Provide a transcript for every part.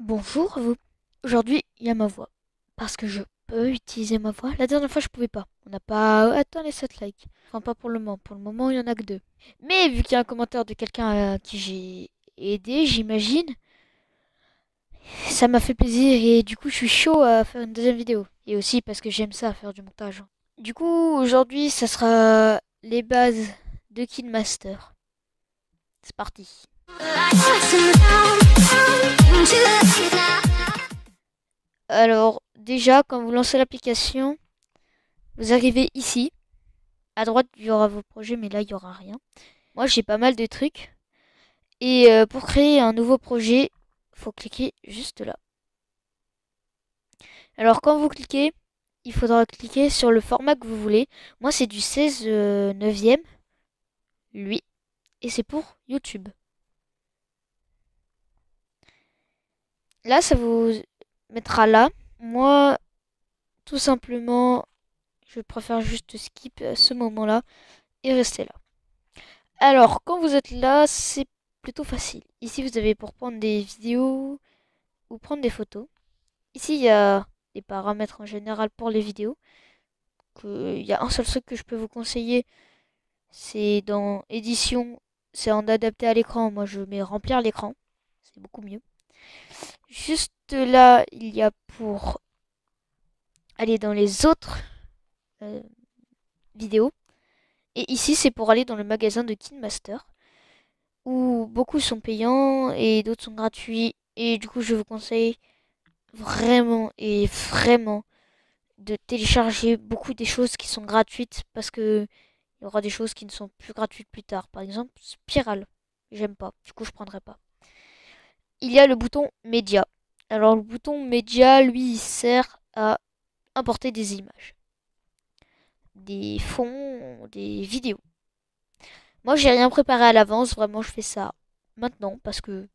Bonjour à vous. Aujourd'hui, il y a ma voix. Parce que je peux utiliser ma voix. La dernière fois, je pouvais pas. On n'a pas atteint les 7 likes. Enfin, pas pour le moment. Pour le moment, il y en a que 2. Mais vu qu'il y a un commentaire de quelqu'un à qui j'ai aidé, j'imagine, ça m'a fait plaisir et du coup, je suis chaud à faire une deuxième vidéo. Et aussi parce que j'aime ça, faire du montage. Du coup, aujourd'hui, ça sera les bases de KidMaster. C'est parti. Alors, déjà, quand vous lancez l'application, vous arrivez ici. À droite, il y aura vos projets, mais là, il n'y aura rien. Moi, j'ai pas mal de trucs. Et pour créer un nouveau projet, faut cliquer juste là. Alors, quand vous cliquez, il faudra cliquer sur le format que vous voulez. Moi, c'est du 16 neuvième, lui. Et c'est pour YouTube. Là, ça vous mettra là. Moi, tout simplement, je préfère juste skip à ce moment-là et rester là. Alors, quand vous êtes là, c'est plutôt facile. Ici, vous avez pour prendre des vidéos ou prendre des photos. Ici, il y a des paramètres en général pour les vidéos. Il y a un seul truc que je peux vous conseiller, c'est dans édition, c'est en adapté à l'écran. Moi, je mets remplir l'écran, c'est beaucoup mieux. Juste là, il y a pour aller dans les autres euh, vidéos. Et ici, c'est pour aller dans le magasin de KidMaster, où beaucoup sont payants et d'autres sont gratuits. Et du coup, je vous conseille vraiment et vraiment de télécharger beaucoup des choses qui sont gratuites parce que il y aura des choses qui ne sont plus gratuites plus tard. Par exemple, Spiral. J'aime pas. Du coup, je prendrai pas. Il y a le bouton Média. Alors, le bouton Média, lui, il sert à importer des images, des fonds, des vidéos. Moi, j'ai rien préparé à l'avance. Vraiment, je fais ça maintenant parce que.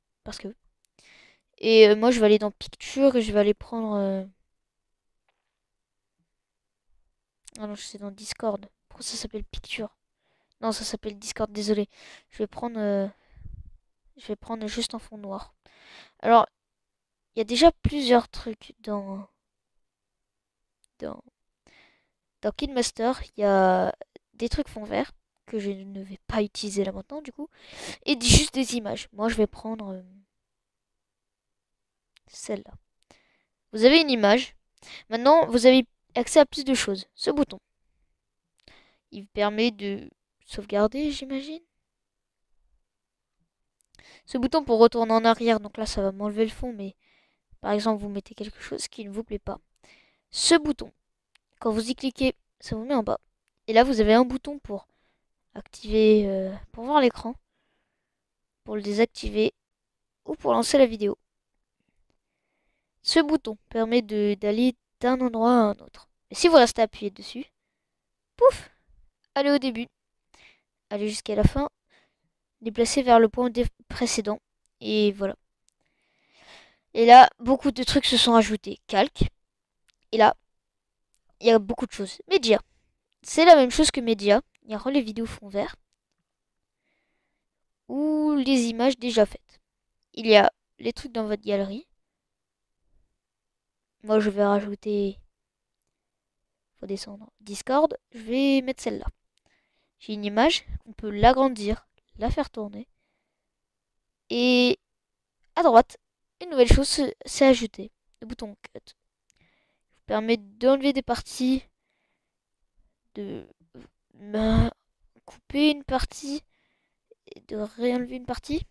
Et moi, je vais aller dans Picture et je vais aller prendre. Ah non, c'est dans Discord. Pourquoi ça s'appelle Picture? Non, ça s'appelle Discord. Désolé. Je vais prendre. Je vais prendre juste en fond noir. Alors, il y a déjà plusieurs trucs dans, dans KidMaster. Il y a des trucs fond vert que je ne vais pas utiliser là maintenant du coup. Et juste des images. Moi je vais prendre celle-là. Vous avez une image. Maintenant vous avez accès à plus de choses. Ce bouton. Il permet de sauvegarder j'imagine. Ce bouton pour retourner en arrière. Donc là ça va m'enlever le fond. Mais par exemple vous mettez quelque chose qui ne vous plaît pas. Ce bouton. Quand vous y cliquez ça vous met en bas. Et là vous avez un bouton pour activer, pour voir l'écran, pour le désactiver ou pour lancer la vidéo. Ce bouton permet d'aller d'un endroit à un autre. Et si vous restez appuyé dessus, pouf, allez au début, allez jusqu'à la fin, déplacer vers le point précédent. Et voilà. Et là, beaucoup de trucs se sont ajoutés. Calque. Et là, il y a beaucoup de choses. Média. C'est la même chose que Média. Il y a les vidéos fond vert ou les images déjà faites. Il y a les trucs dans votre galerie. Moi, je vais rajouter. Faut descendre. Discord. Je vais mettre celle-là. J'ai une image. On peut l'agrandir, la faire tourner. Et à droite, une nouvelle chose s'est ajoutée. Le bouton Cut. Vous permet d'enlever des parties, de couper une partie et de réenlever une partie.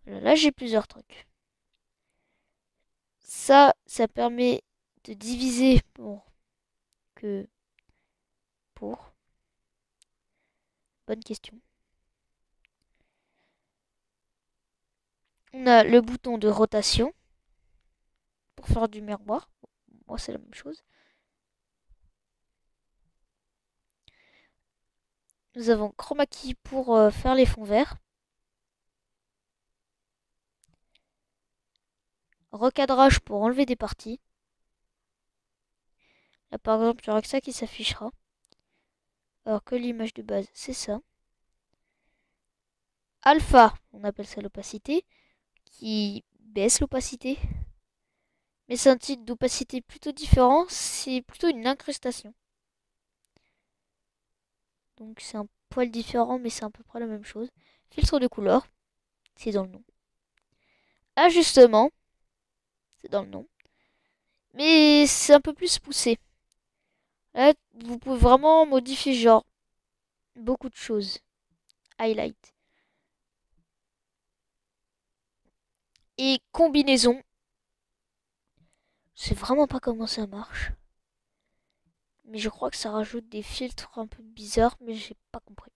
Là, j'ai plusieurs trucs. Ça permet de diviser que pour. Bonne question. On a le bouton de rotation pour faire du miroir. Moi, c'est la même chose. Nous avons Chroma Key pour faire les fonds verts. Recadrage pour enlever des parties. Là, par exemple, il n'y aura que ça qui s'affichera. Alors que l'image de base, c'est ça. Alpha, on appelle ça l'opacité, qui baisse l'opacité. Mais c'est un type d'opacité plutôt différent, c'est plutôt une incrustation. Donc c'est un poil différent, mais c'est à peu près la même chose. Filtre de couleur, c'est dans le nom. Ajustement, c'est dans le nom. Mais c'est un peu plus poussé. Là, vous pouvez vraiment modifier genre beaucoup de choses. Highlight. Et combinaison. Je sais vraiment pas comment ça marche. Mais je crois que ça rajoute des filtres un peu bizarres, mais j'ai pas compris.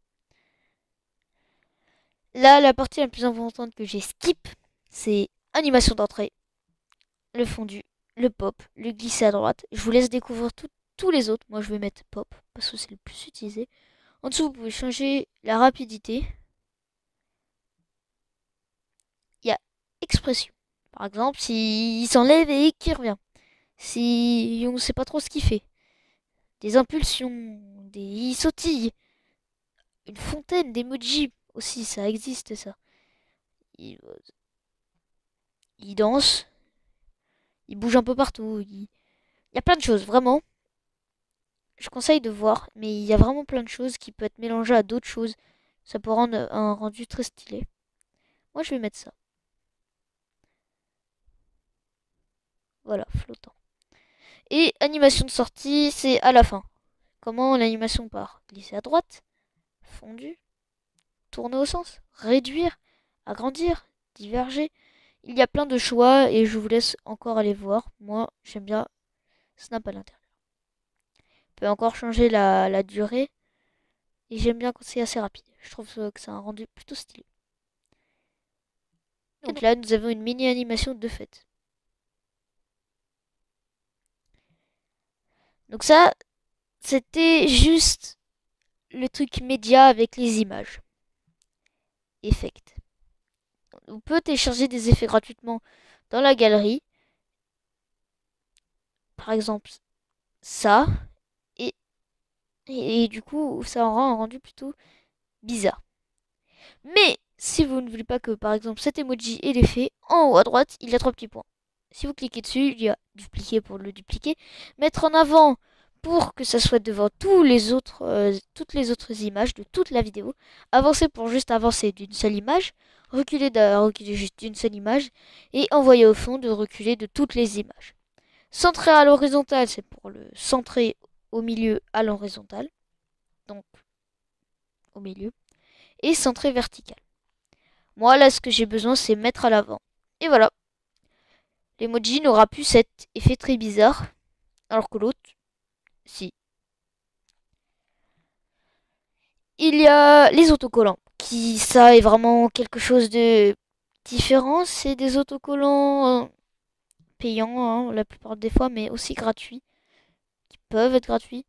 Là, la partie la plus importante que j'ai skip, c'est animation d'entrée, le fondu, le pop, le glisser à droite. Je vous laisse découvrir tous les autres. Moi, je vais mettre pop parce que c'est le plus utilisé. En dessous, vous pouvez changer la rapidité. Il y a expression. Par exemple, s'il s'enlève et qu'il revient. Si on ne sait pas trop ce qu'il fait. Des impulsions, il sautille. Une fontaine d'emoji aussi, ça existe ça. Il, il danse, il bouge un peu partout. Il y a plein de choses, vraiment. Je conseille de voir, mais il y a vraiment plein de choses qui peuvent être mélangées à d'autres choses. Ça peut rendre un rendu très stylé. Moi, je vais mettre ça. Voilà, flottant. Et animation de sortie, c'est à la fin. Comment l'animation part? Glisser à droite, fondu, tourner au sens, réduire, agrandir, diverger. Il y a plein de choix et je vous laisse encore aller voir. Moi, j'aime bien snap à l'intérieur. On peut encore changer la durée et j'aime bien quand c'est assez rapide. Je trouve que c'est un rendu plutôt stylé. Donc là, nous avons une mini animation de fait. Donc ça, c'était juste le truc média avec les images. Effect. On peut télécharger des effets gratuitement dans la galerie. Par exemple, ça. Et, et du coup, ça rend un rendu plutôt bizarre. Mais si vous ne voulez pas que, par exemple, cet emoji ait l'effet, en haut à droite, il y a trois petits points. Si vous cliquez dessus, il y a dupliquer pour le dupliquer, mettre en avant pour que ça soit devant toutes les autres images de toute la vidéo, avancer pour juste avancer d'une seule image, reculer juste d'une seule image, et envoyer au fond de reculer de toutes les images. Centrer à l'horizontale, c'est pour le centrer au milieu à l'horizontale, donc au milieu, et centrer vertical. Moi, là, ce que j'ai besoin, c'est mettre à l'avant. Et voilà. L'emoji n'aura plus cet effet très bizarre, alors que l'autre, si. Il y a les autocollants, qui, ça, est vraiment quelque chose de différent. C'est des autocollants payants, hein, la plupart des fois, mais aussi gratuits, qui peuvent être gratuits.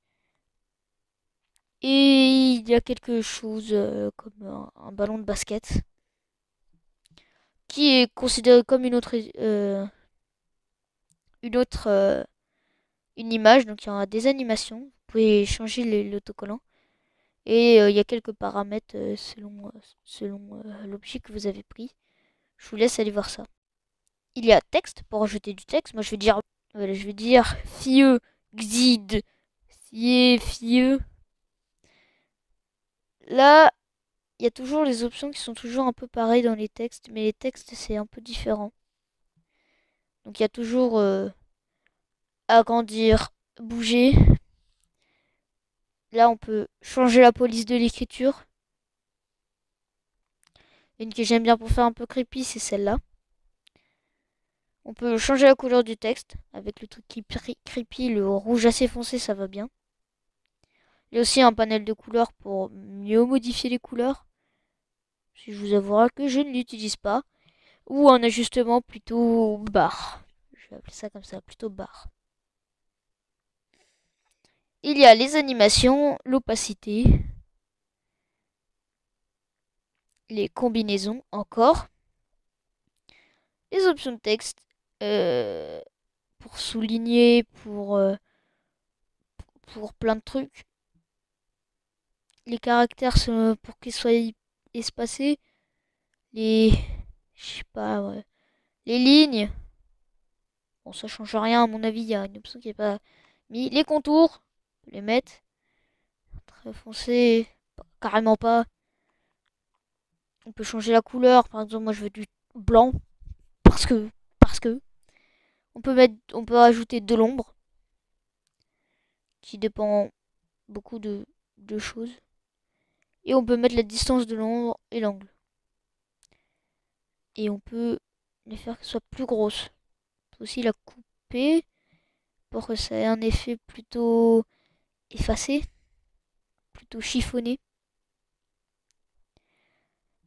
Et il y a quelque chose comme un ballon de basket, qui est considéré comme une autre une image, donc il y aura des animations. Vous pouvez changer l'autocollant. Et il y a quelques paramètres selon l'objet que vous avez pris. Je vous laisse aller voir ça. Il y a texte pour ajouter du texte. Moi je vais dire fieux, xid, fieux. Là, il y a toujours les options qui sont toujours un peu pareilles dans les textes, mais les textes c'est un peu différent. Donc il y a toujours agrandir, bouger. Là, on peut changer la police de l'écriture. Une que j'aime bien pour faire un peu creepy, c'est celle-là. On peut changer la couleur du texte avec le truc qui creepy, le rouge assez foncé, ça va bien. Il y a aussi un panel de couleurs pour mieux modifier les couleurs. Si je vous avouerai que je ne l'utilise pas. Ou un ajustement plutôt barre. Je vais appeler ça comme ça, plutôt barre. Il y a les animations, l'opacité, les combinaisons encore, les options de texte pour souligner, pour plein de trucs. Les caractères pour qu'ils soient espacés. Les, je sais pas, ouais, Les lignes, bon, ça change rien à mon avis. Il y a une option qui est pas mis. Les contours, on peut les mettre. Très foncé, carrément pas. On peut changer la couleur. Par exemple, moi je veux du blanc parce que, parce que. On peut ajouter de l'ombre qui dépend beaucoup de choses. Et on peut mettre la distance de l'ombre et l'angle. Et on peut les faire que ce soit plus grosse. On peut aussi la couper pour que ça ait un effet plutôt effacé, plutôt chiffonné.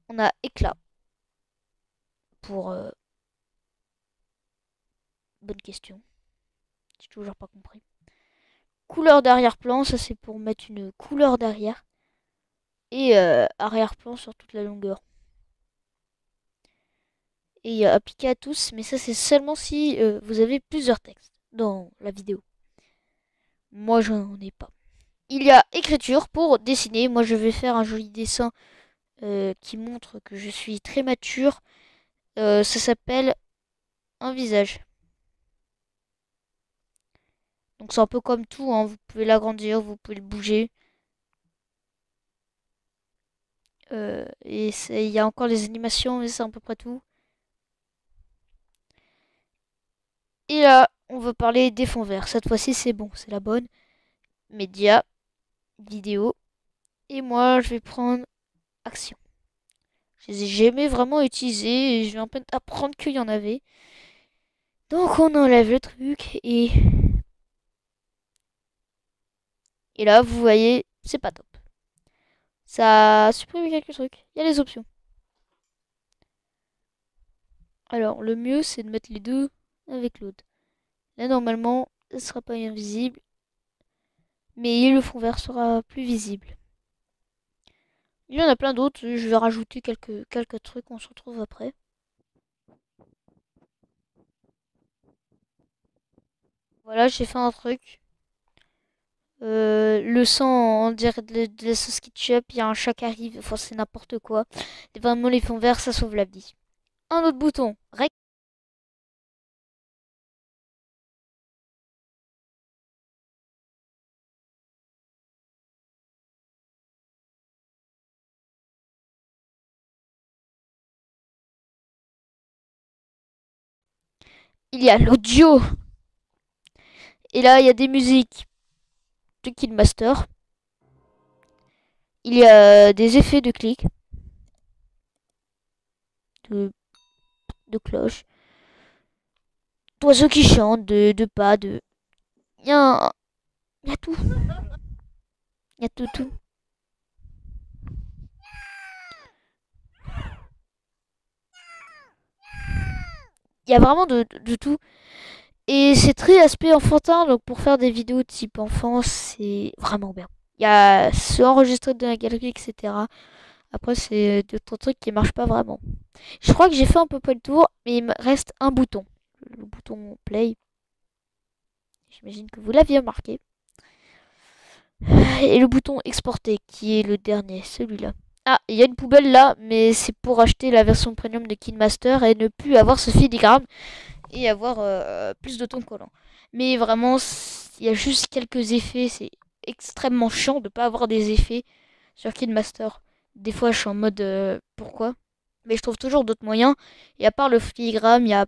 On a éclat pour bonne question. J'ai toujours pas compris. Couleur d'arrière-plan, ça c'est pour mettre une couleur derrière. Et arrière-plan sur toute la longueur. Et appliqué à tous, mais ça c'est seulement si vous avez plusieurs textes dans la vidéo. Moi j'en ai pas. Il y a écriture pour dessiner. Moi je vais faire un joli dessin qui montre que je suis très mature. Ça s'appelle un visage. Donc c'est un peu comme tout, hein. Vous pouvez l'agrandir, vous pouvez le bouger. Et il y a encore les animations, mais c'est à peu près tout. Et là, on va parler des fonds verts. Cette fois-ci, c'est bon, c'est la bonne. Média, vidéo. Et moi, je vais prendre action. Je les ai jamais vraiment utilisés et je vais en peine apprendre qu'il y en avait. Donc on enlève le truc et là, vous voyez, c'est pas top. Ça supprime quelques trucs. Il y a les options. Alors, le mieux, c'est de mettre les deux avec l'autre. Là, normalement, ça sera pas invisible. Mais le fond vert sera plus visible. Il y en a plein d'autres. Je vais rajouter quelques trucs. On se retrouve après. Voilà, j'ai fait un truc. Le sang, on dirait de la sauce ketchup. Il y a un chat qui arrive. Enfin, c'est n'importe quoi. Et vraiment, les fonds verts, ça sauve la vie. Un autre bouton. Il y a l'audio. Et là, il y a des musiques de Kidmaster. Il y a des effets de clic. De, de cloche. D'oiseaux qui chantent, de pas, de... Il y a tout. Il y a tout. Il y a vraiment de tout. Et c'est très aspect enfantin, donc pour faire des vidéos type enfant, c'est vraiment bien. Il y a ce enregistré de la galerie, etc. Après, c'est d'autres trucs qui marchent pas vraiment. Je crois que j'ai fait un peu pas le tour, mais il me reste un bouton. Le bouton play. J'imagine que vous l'aviez remarqué. Et le bouton exporter, qui est le dernier, celui-là. Ah, il y a une poubelle là, mais c'est pour acheter la version premium de KineMaster et ne plus avoir ce filigrane et avoir plus de ton collant. Mais vraiment, il y a juste quelques effets. C'est extrêmement chiant de ne pas avoir des effets sur KineMaster. Des fois, je suis en mode pourquoi? Mais je trouve toujours d'autres moyens. Et à part le filigrane, il y a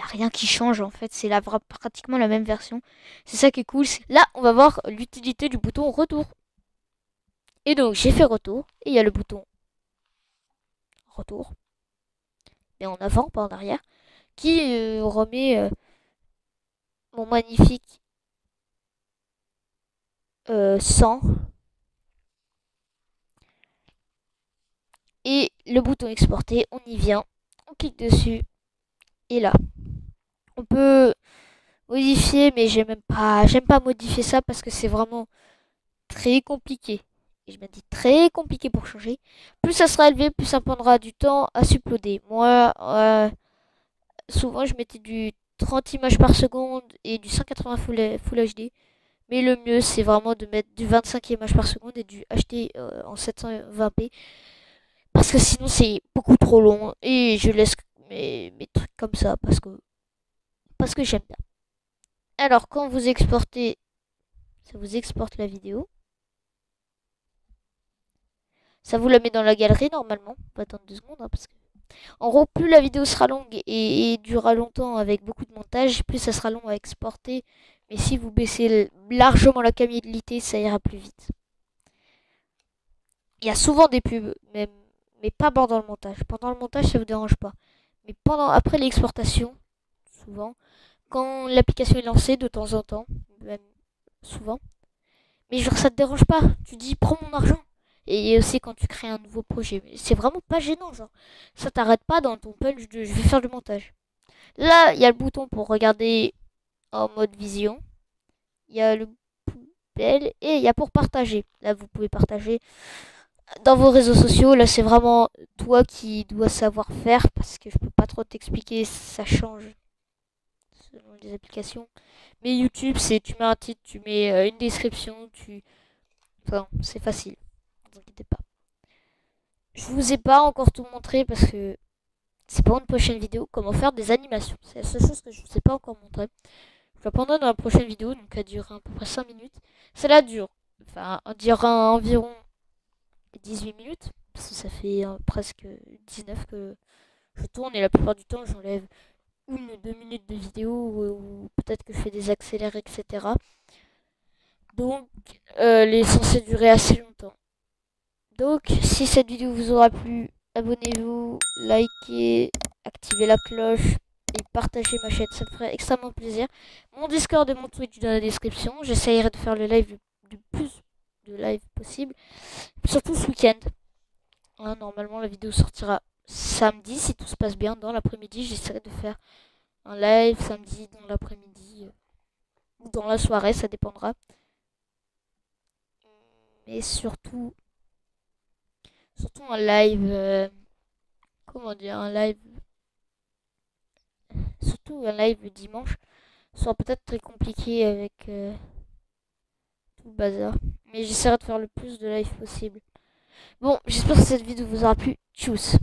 rien qui change en fait. C'est pratiquement la même version. C'est ça qui est cool. Là, on va voir l'utilité du bouton retour. Et donc, j'ai fait retour. Et il y a le bouton retour. Mais en avant, pas en arrière. Qui remet mon magnifique 100. Et le bouton exporter, on y vient. On clique dessus. Et là, on peut modifier, mais j'aime pas modifier ça parce que c'est vraiment très compliqué. Et je me dis très compliqué pour changer. Plus ça sera élevé, plus ça prendra du temps à s'uploader. Moi, souvent je mettais du 30 images par seconde et du 180 Full HD. Mais le mieux, c'est vraiment de mettre du 25 images par seconde et du HD en 720p. Parce que sinon, c'est beaucoup trop long et je laisse mes trucs comme ça parce que j'aime bien. Alors, quand vous exportez, ça vous exporte la vidéo. Ça vous la met dans la galerie normalement. On va attendre 2 secondes parce que en gros, plus la vidéo sera longue et durera longtemps avec beaucoup de montage, plus ça sera long à exporter. Mais si vous baissez largement la qualité, ça ira plus vite. Il y a souvent des pubs, mais pas pendant le montage. Pendant le montage, ça vous dérange pas. Mais après l'exportation, souvent, quand l'application est lancée, de temps en temps, même souvent, mais genre ça te dérange pas. Tu dis prends mon argent. Et aussi quand tu crées un nouveau projet. C'est vraiment pas gênant, genre. Ça t'arrête pas dans ton punch de je vais faire du montage. Là, il y a le bouton pour regarder en mode vision. Il y a le poubelle et il y a pour partager. Là, vous pouvez partager dans vos réseaux sociaux. Là, c'est vraiment toi qui dois savoir faire parce que je peux pas trop t'expliquer. Ça change selon les applications. Mais YouTube, c'est tu mets un titre, tu mets une description, enfin, c'est facile. Ne vous inquiétez pas. Je vous ai pas encore tout montré parce que c'est pour une prochaine vidéo comment faire des animations. C'est la seule chose que je vous ai pas encore montré. Je vais prendre dans la prochaine vidéo, donc elle durera à peu près 5 minutes. Celle-là dure, enfin, elle durera environ 18 minutes, parce que ça fait presque 19 que je tourne et la plupart du temps j'enlève 1 ou 2 minutes de vidéo ou peut-être que je fais des accélérés, etc. Donc, elle est censée durer assez longtemps. Donc, si cette vidéo vous aura plu, abonnez-vous, likez, activez la cloche et partagez ma chaîne, ça me ferait extrêmement plaisir. Mon Discord et mon Twitch dans la description. J'essayerai de faire le live le plus de live possible, surtout ce week-end. Hein, normalement, la vidéo sortira samedi si tout se passe bien. Dans l'après-midi, j'essaierai de faire un live samedi dans l'après-midi ou dans la soirée, ça dépendra. Mais surtout un live, comment dire, un live, surtout un live le dimanche, sera peut-être très compliqué avec tout le bazar. Mais j'essaierai de faire le plus de live possible. Bon, j'espère que cette vidéo vous aura plu. Tchuss!